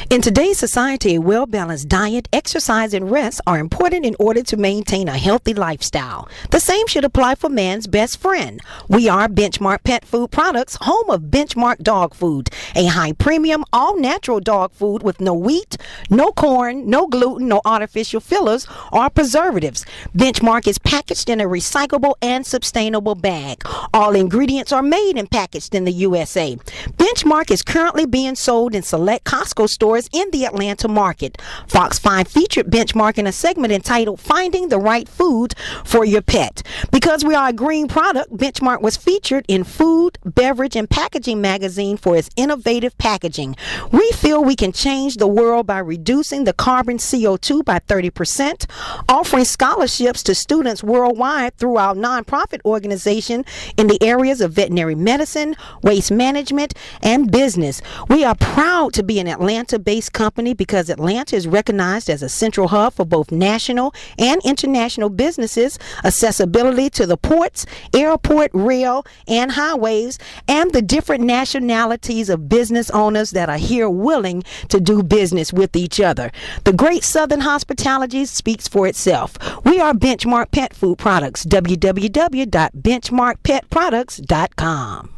In today's society, a well-balanced diet, exercise, and rest are important in order to maintain a healthy lifestyle. The same should apply for man's best friend. We are Benchmark Pet Food Products, home of Benchmark Dog Food, a high-premium, all-natural dog food with no wheat, no corn, no gluten, no artificial fillers or preservatives. Benchmark is packaged in a recyclable and sustainable bag. All ingredients are made and packaged in the USA. Benchmark is currently being sold in select Costco stores in the Atlanta market. Fox 5 featured Benchmark in a segment entitled Finding the Right Food for Your Pet. Because we are a green product, Benchmark was featured in Food, Beverage, and Packaging magazine for its innovative packaging. We feel we can change the world by reducing the carbon CO2 by 30%, offering scholarships to students worldwide through our nonprofit organization in the areas of veterinary medicine, waste management, and business. We are proud to be an Atlanta-based company because Atlanta is recognized as a central hub for both national and international businesses, accessibility to the ports, airport, rail, and highways, and the different nationalities of business owners that are here willing to do business with each other. The great Southern hospitality speaks for itself. We are Benchmark Pet Food Products, www.benchmarkpetproducts.com.